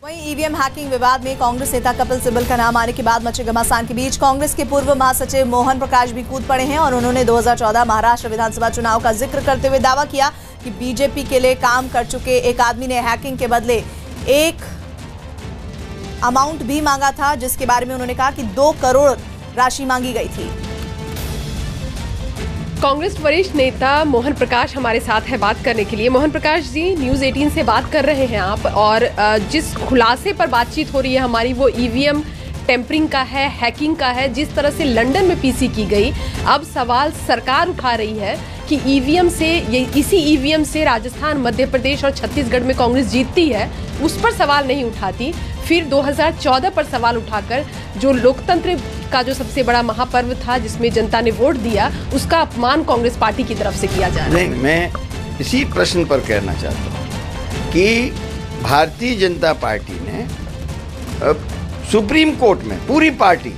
वहीं EVM hacking विवाद में कांग्रेस नेता कपिल सिब्बल का नाम आने के बाद मचे घमासान के बीच कांग्रेस के पूर्व महासचिव मोहन प्रकाश भी कूद पड़े हैं और उन्होंने 2014 महाराष्ट्र विधानसभा चुनाव का जिक्र करते हुए दावा किया कि बीजेपी के लिए काम कर चुके एक आदमी ने हैकिंग के बदले एक अमाउंट भी मांगा था, जिसके बारे में उन्होंने कहा कि 2 करोड़ राशि मांगी गई थी। कांग्रेस वरिष्ठ नेता मोहन प्रकाश हमारे साथ है बात करने के लिए। मोहन प्रकाश जी, न्यूज़ 18 से बात कर रहे हैं आप, और जिस खुलासे पर बातचीत हो रही है हमारी वो ईवीएम टेम्परिंग का है, हैकिंग का है, जिस तरह से लंदन में पीसी की गई। अब सवाल सरकार उठा रही है कि ईवीएम से, इसी ईवीएम से राजस्थान, मध्य प्रदेश और छत्तीसगढ़ में कांग्रेस जीतती है, उस पर सवाल नहीं उठाती। फिर 2014 पर सवाल उठाकर जो लोकतंत्र का जो सबसे बड़ा महापर्व था जिसमें जनता ने वोट दिया, उसका अपमान कांग्रेस पार्टी की तरफ से किया जा रहा है। नहीं, मैं इसी प्रश्न पर कहना चाहता हूँ कि भारतीय जनता पार्टी ने सुप्रीम कोर्ट में पूरी पार्टी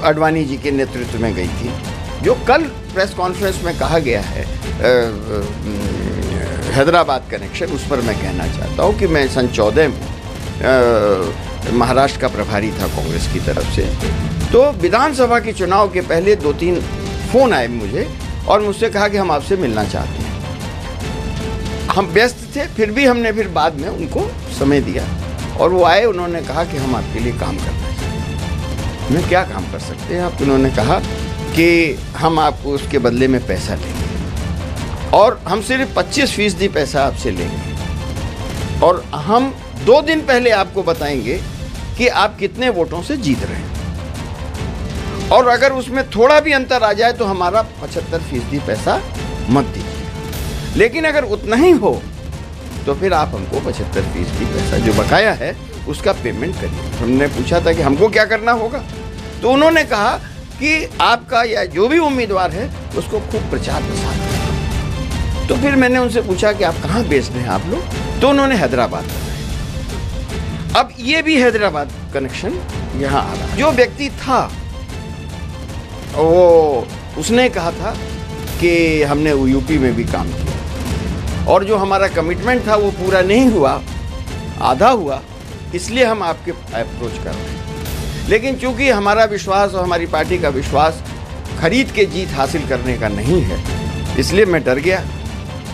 आडवाणी जी के नेतृत्व में गई थी। जो कल प्रेस कॉन्फ्रेंस में कहा गया है हैदराबाद कनेक्शन, उस पर मैं कहना चाहता हूँ कि मैं सन 14 में महाराष्ट्र का प्रभारी था कांग्रेस की तरफ से। तो विधानसभा के चुनाव के पहले 2-3 फोन आए मुझे और मुझसे कहा कि हम आपसे मिलना चाहते हैं। हम व्यस्त थे, फिर भी हमने फिर बाद में उनको समय दिया और वो आए। उन्होंने कहा कि हम आपके लिए काम करना चाहते हैं। मैं क्या काम कर सकते हैं आप? उन्होंने कहा कि हम आपको उसके बदले में पैसा लेंगे और हम सिर्फ 25% पैसा आपसे लेंगे और हम 2 दिन पहले आपको बताएंगे कि आप कितने वोटों से जीत रहे हैं, और अगर उसमें थोड़ा भी अंतर आ जाए तो हमारा 75% पैसा मत दीजिए, लेकिन अगर उतना ही हो तो फिर आप हमको 75% पैसा जो बकाया है उसका पेमेंट करिए। हमने पूछा था कि हमको क्या करना होगा, तो उन्होंने कहा कि आपका या जो भी उम्मीदवार है उसको खूब प्रचार प्रसार करें। तो फिर मैंने उनसे पूछा कि आप कहाँ बेच रहे हैं आप लोग, तो उन्होंने हैदराबाद बताया। अब ये भी हैदराबाद कनेक्शन यहाँ आ रहा। जो व्यक्ति था वो उसने कहा था कि हमने यूपी में भी काम किया और जो हमारा कमिटमेंट था वो पूरा नहीं हुआ, आधा हुआ, इसलिए हम आपके अप्रोच कर रहे हैं। लेकिन चूंकि हमारा विश्वास और हमारी पार्टी का विश्वास खरीद के जीत हासिल करने का नहीं है, इसलिए मैं डर गया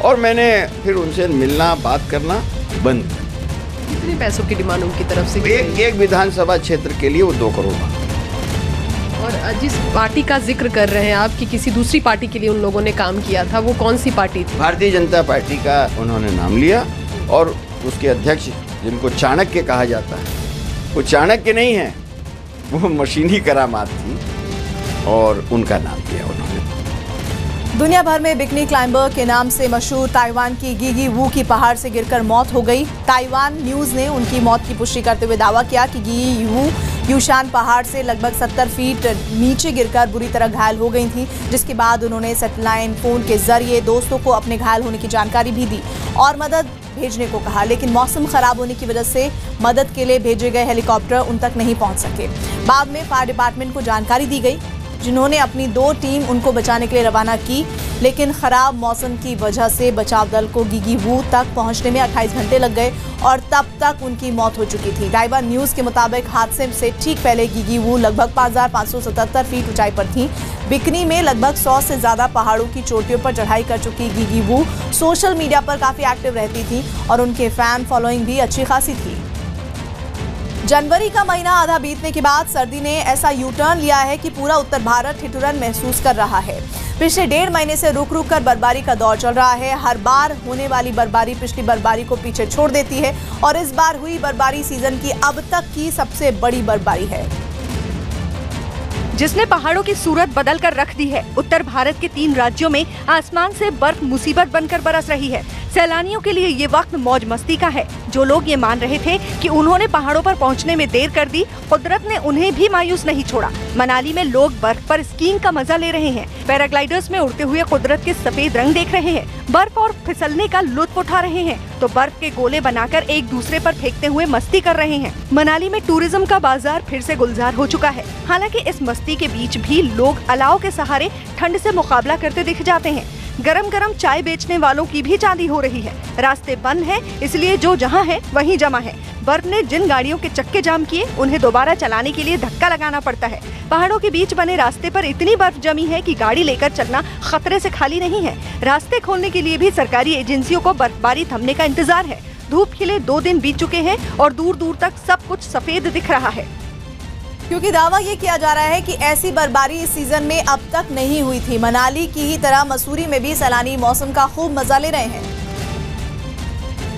और मैंने फिर उनसे मिलना, बात करना बंद कर। कितने पैसों की डिमांड उनकी तरफ से? एक विधानसभा क्षेत्र के लिए वो 2 करोड़। और जिस पार्टी का जिक्र कर रहे हैं आप कि किसी दूसरी पार्टी के लिए उन लोगों ने काम किया था, वो कौन सी पार्टी थी? भारतीय जनता पार्टी का उन्होंने नाम लिया और उसके अध्यक्ष जिनको चाणक्य कहा जाता है, वो चाणक्य नहीं है, वो मशीनी करामात थी और उनका नाम लिया उन्होंने। दुनिया भर में बिकनी क्लाइंबर के नाम से मशहूर ताइवान की गिगी वू की पहाड़ से गिरकर मौत हो गई। ताइवान न्यूज ने उनकी मौत की पुष्टि करते हुए दावा किया कि गिगी वू यूशान पहाड़ से लगभग 70 फीट नीचे गिरकर बुरी तरह घायल हो गई थी, जिसके बाद उन्होंने सैटेलाइट फोन के जरिए दोस्तों को अपने घायल होने की जानकारी भी दी और मदद भेजने को कहा, लेकिन मौसम खराब होने की वजह से मदद के लिए भेजे गए हेलीकॉप्टर उन तक नहीं पहुंच सके। बाद में फायर डिपार्टमेंट को जानकारी दी गई, जिन्होंने अपनी 2 टीम उनको बचाने के लिए रवाना की, लेकिन खराब मौसम की वजह से बचाव दल को गिगी वू तक पहुंचने में 28 घंटे लग गए और तब तक उनकी मौत हो चुकी थी। ताइवान न्यूज के मुताबिक हादसे से ठीक पहले गिगी वू लगभग 5577 फीट ऊंचाई पर थी। बिकनी में लगभग 100 से ज्यादा पहाड़ों की चोटियों पर चढ़ाई कर चुकी गिगी वू सोशल मीडिया पर काफी एक्टिव रहती थी और उनके फैन फॉलोइंग भी अच्छी खासी थी। जनवरी का महीना आधा बीतने के बाद सर्दी ने ऐसा यू टर्न लिया है कि पूरा उत्तर भारत ठिठुरन महसूस कर रहा है। पिछले 1.5 महीने से रुक रुक कर बर्फबारी का दौर चल रहा है। हर बार होने वाली बर्फबारी पिछली बर्फबारी को पीछे छोड़ देती है और इस बार हुई बर्फबारी सीजन की अब तक की सबसे बड़ी बर्फबारी है, जिसने पहाड़ों की सूरत बदल कर रख दी है। उत्तर भारत के 3 राज्यों में आसमान से बर्फ मुसीबत बनकर बरस रही है। सैलानियों के लिए ये वक्त मौज मस्ती का है। जो लोग ये मान रहे थे कि उन्होंने पहाड़ों पर पहुंचने में देर कर दी, कुदरत ने उन्हें भी मायूस नहीं छोड़ा। मनाली में लोग बर्फ पर स्कीइंग का मजा ले रहे हैं। पैराग्लाइडर्स में उड़ते हुए कुदरत के सफेद रंग देख रहे हैं। बर्फ और फिसलने का लुत्फ उठा रहे हैं तो बर्फ के गोले बनाकर एक दूसरे पर फेंकते हुए मस्ती कर रहे हैं। मनाली में टूरिज्म का बाजार फिर से गुलजार हो चुका है। हालांकि इस मस्ती के बीच भी लोग अलाव के सहारे ठंड से मुकाबला करते दिख जाते हैं। गरम गरम चाय बेचने वालों की भी चांदी हो रही है। रास्ते बंद हैं, इसलिए जो जहां है वहीं जमा है। बर्फ ने जिन गाड़ियों के चक्के जाम किए, उन्हें दोबारा चलाने के लिए धक्का लगाना पड़ता है। पहाड़ों के बीच बने रास्ते पर इतनी बर्फ जमी है कि गाड़ी लेकर चलना खतरे से खाली नहीं है। रास्ते खोलने के लिए भी सरकारी एजेंसियों को बर्फबारी थमने का इंतजार है। धूप खिले 2 दिन बीत चुके हैं और दूर दूर तक सब कुछ सफेद दिख रहा है, क्योंकि दावा ये किया जा रहा है कि ऐसी बर्फबारी इस सीजन में अब तक नहीं हुई थी। मनाली की ही तरह मसूरी में भी सैलानी मौसम का खूब मजा ले रहे हैं,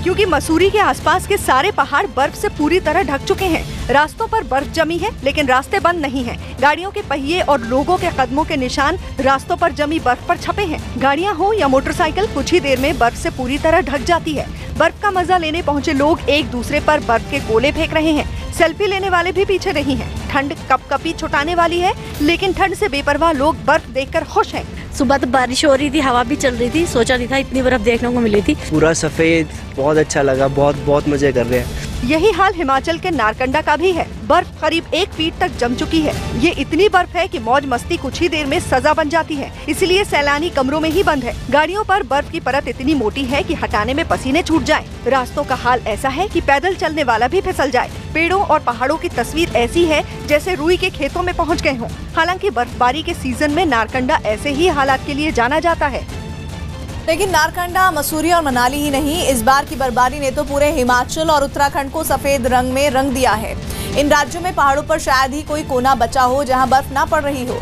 क्योंकि मसूरी के आसपास के सारे पहाड़ बर्फ से पूरी तरह ढक चुके हैं। रास्तों पर बर्फ जमी है, लेकिन रास्ते बंद नहीं हैं। गाड़ियों के पहिए और लोगों के कदमों के निशान रास्तों पर जमी बर्फ पर छपे हैं। गाड़ियां हो या मोटरसाइकिल, कुछ ही देर में बर्फ से पूरी तरह ढक जाती है। बर्फ का मजा लेने पहुँचे लोग एक दूसरे पर बर्फ के गोले फेंक रहे हैं। सेल्फी लेने वाले भी पीछे नहीं हैं। ठंड कपकपी छुटाने वाली है, लेकिन ठंड से बेपरवाह लोग बर्फ देखकर खुश हैं। सुबह तो बारिश हो रही थी, हवा भी चल रही थी, सोचा नहीं था इतनी बर्फ देखने को मिली थी। पूरा सफेद, बहुत अच्छा लगा, बहुत मजे कर रहे हैं। यही हाल हिमाचल के नारकंडा का भी है। बर्फ करीब 1 फीट तक जम चुकी है। ये इतनी बर्फ है कि मौज मस्ती कुछ ही देर में सजा बन जाती है, इसलिए सैलानी कमरों में ही बंद है। गाड़ियों पर बर्फ की परत इतनी मोटी है कि हटाने में पसीने छूट जाएं। रास्तों का हाल ऐसा है कि पैदल चलने वाला भी फिसल जाए। पेड़ों और पहाड़ों की तस्वीर ऐसी है जैसे रुई के खेतों में पहुँच गए हों। हालांकि बर्फबारी के सीजन में नारकंडा ऐसे ही हालात के लिए जाना जाता है। लेकिन नारकंडा, मसूरी और मनाली ही नहीं, इस बार की बर्फबारी ने तो पूरे हिमाचल और उत्तराखंड को सफेद रंग में रंग दिया है। इन राज्यों में पहाड़ों पर शायद ही कोई कोना बचा हो जहां बर्फ ना पड़ रही हो।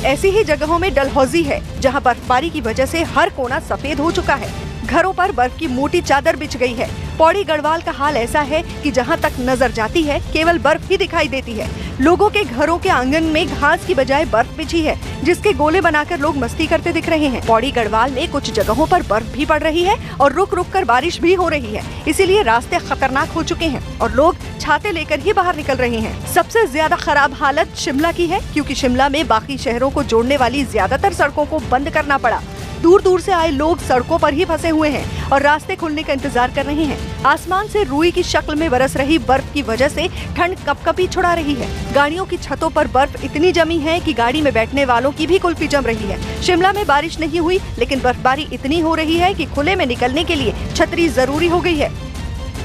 ऐसी ही जगहों में डलहौजी है, जहां बर्फबारी की वजह से हर कोना सफेद हो चुका है। घरों पर बर्फ की मोटी चादर बिछ गई है। पौड़ी गढ़वाल का हाल ऐसा है कि जहां तक नजर जाती है केवल बर्फ ही दिखाई देती है। लोगों के घरों के आंगन में घास की बजाय बर्फ बिछी है, जिसके गोले बनाकर लोग मस्ती करते दिख रहे हैं। पौड़ी गढ़वाल में कुछ जगहों पर बर्फ भी पड़ रही है और रुक रुक कर बारिश भी हो रही है, इसीलिए रास्ते खतरनाक हो चुके हैं और लोग छाते लेकर ही बाहर निकल रहे हैं। सबसे ज्यादा खराब हालत शिमला की है, क्योंकि शिमला में बाकी शहरों को जोड़ने वाली ज्यादातर सड़कों को बंद करना पड़ा। दूर दूर से आए लोग सड़कों पर ही फंसे हुए हैं और रास्ते खुलने का इंतजार कर रहे हैं। आसमान से रुई की शक्ल में बरस रही बर्फ की वजह से ठंड कपकपी छुड़ा रही है। गाड़ियों की छतों पर बर्फ इतनी जमी है कि गाड़ी में बैठने वालों की भी कुल्फी जम रही है। शिमला में बारिश नहीं हुई, लेकिन बर्फबारी इतनी हो रही है कि खुले में निकलने के लिए छतरी जरूरी हो गई है।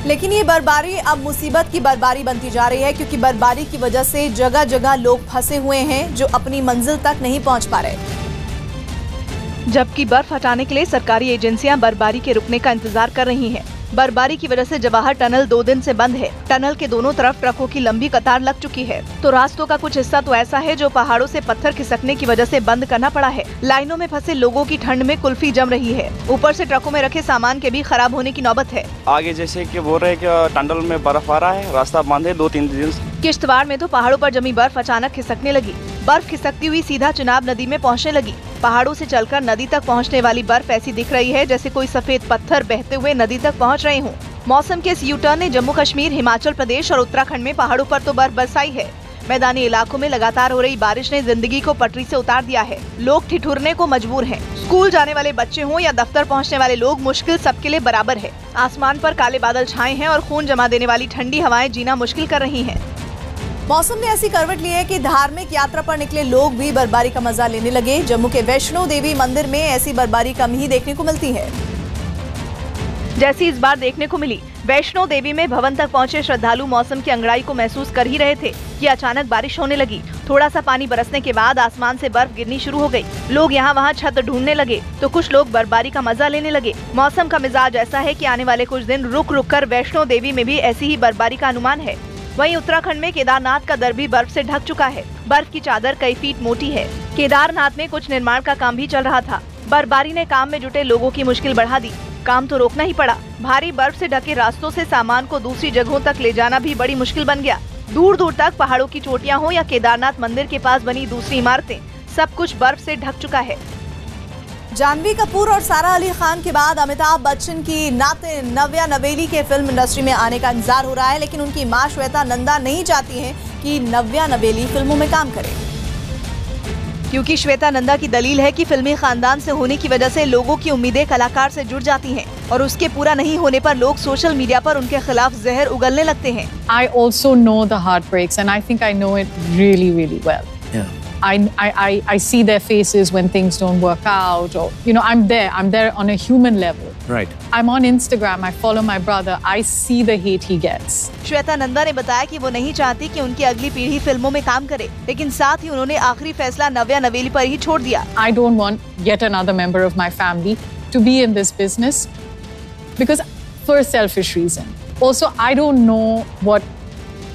लेकिन ये बर्फबारी अब मुसीबत की बर्फबारी बनती जा रही है, क्योंकि बर्फबारी की वजह से जगह जगह लोग फंसे हुए हैं जो अपनी मंजिल तक नहीं पहुंच पा रहे। जबकि बर्फ हटाने के लिए सरकारी एजेंसियां बर्फबारी के रुकने का इंतजार कर रही हैं। बर्फबारी की वजह से जवाहर टनल 2 दिन से बंद है। टनल के दोनों तरफ ट्रकों की लंबी कतार लग चुकी है, तो रास्तों का कुछ हिस्सा तो ऐसा है जो पहाड़ों से पत्थर खिसकने की वजह से बंद करना पड़ा है। लाइनों में फंसे लोगों की ठंड में कुल्फी जम रही है। ऊपर से ट्रकों में रखे सामान के भी खराब होने की नौबत है। आगे जैसे कि बोल रहे कि टनल में बर्फ आ रहा है, रास्ता बंद है 2-3 दिन। किश्तवाड़ में तो पहाड़ों पर जमी बर्फ अचानक खिसकने लगी। बर्फ खिसकती हुई सीधा चिनाब नदी में पहुंचने लगी। पहाड़ों से चलकर नदी तक पहुंचने वाली बर्फ ऐसी दिख रही है जैसे कोई सफेद पत्थर बहते हुए नदी तक पहुंच रहे हों। मौसम के इस यू टर्न ने जम्मू कश्मीर, हिमाचल प्रदेश और उत्तराखंड में पहाड़ों पर तो बर्फ बरसाई है। मैदानी इलाकों में लगातार हो रही बारिश ने जिंदगी को पटरी से उतार दिया है। लोग ठिठुरने को मजबूर हैं। स्कूल जाने वाले बच्चे हों या दफ्तर पहुंचने वाले लोग, मुश्किल सबके लिए बराबर है। आसमान पर काले बादल छाए हैं और खून जमा देने वाली ठंडी हवाएं जीना मुश्किल कर रही हैं। मौसम ने ऐसी करवट ली है कि धार्मिक यात्रा पर निकले लोग भी बर्फबारी का मजा लेने लगे। जम्मू के वैष्णो देवी मंदिर में ऐसी बर्फबारी कम ही देखने को मिलती है, जैसी इस बार देखने को मिली। वैष्णो देवी में भवन तक पहुंचे श्रद्धालु मौसम की अंगड़ाई को महसूस कर ही रहे थे कि अचानक बारिश होने लगी। थोड़ा सा पानी बरसने के बाद आसमान से बर्फ गिरनी शुरू हो गई। लोग यहाँ वहाँ छत ढूंढने लगे, तो कुछ लोग बर्फबारी का मजा लेने लगे। मौसम का मिजाज ऐसा है कि आने वाले कुछ दिन रुक रुक कर वैष्णो देवी में भी ऐसी ही बर्फबारी का अनुमान है। वहीं उत्तराखंड में केदारनाथ का दर भी बर्फ से ढक चुका है। बर्फ की चादर कई फीट मोटी है। केदारनाथ में कुछ निर्माण का काम भी चल रहा था। बर्फबारी ने काम में जुटे लोगों की मुश्किल बढ़ा दी। काम तो रोकना ही पड़ा। भारी बर्फ से ढके रास्तों से सामान को दूसरी जगहों तक ले जाना भी बड़ी मुश्किल बन गया। दूर दूर तक पहाड़ों की चोटियां हो या केदारनाथ मंदिर के पास बनी दूसरी इमारतें, सब कुछ बर्फ से ढक चुका है। जानवी कपूर और सारा अली खान के बाद अमिताभ बच्चन की नाते नव्या नवेली के फिल्म इंडस्ट्री में आने का इंतजार हो रहा है, लेकिन उनकी मां श्वेता नंदा नहीं चाहती हैं कि नव्या नवेली फिल्मों में काम करे, क्योंकि श्वेता नंदा की दलील है कि फिल्मी खानदान से होने की वजह से लोगों की उम्मीदें कलाकार से जुड़ जाती हैं और उसके पूरा नहीं होने पर लोग सोशल मीडिया पर उनके खिलाफ जहर उगलने लगते हैं। I also know the heartbreaks and I think I know it really, really well. Yeah. I see their faces when things don't work out, or I'm there on a human level. Right. I'm on Instagram, I follow my brother, I see the hate he gets. Shweta Nanda ने बताया कि वो नहीं चाहती कि उनकी अगली पीढ़ी फिल्मों में काम करे, लेकिन साथ ही उन्होंने आखिरी फैसला नव्या नवेली पर ही छोड़ दिया। I don't want yet another member of my family to be in this business because for a selfish reason. Also, I don't know what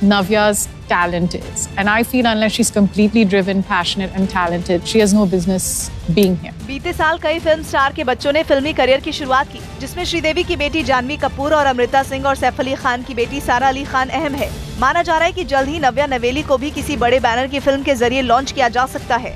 Navya's talent is, and I feel unless she's completely driven, passionate and talented, she has no business being here. बीते साल कई film star के बच्चों ने फिल्मी career की शुरुआत की, जिसमें श्रीदेवी की बेटी जानवी कपूर और अमृता सिंह और सैफ अली खान की बेटी सारा अली खान अहम है। माना जा रहा है कि जल्द ही नव्या नवेली को भी किसी बड़े बैनर की फिल्म के जरिए लॉन्च किया जा सकता है।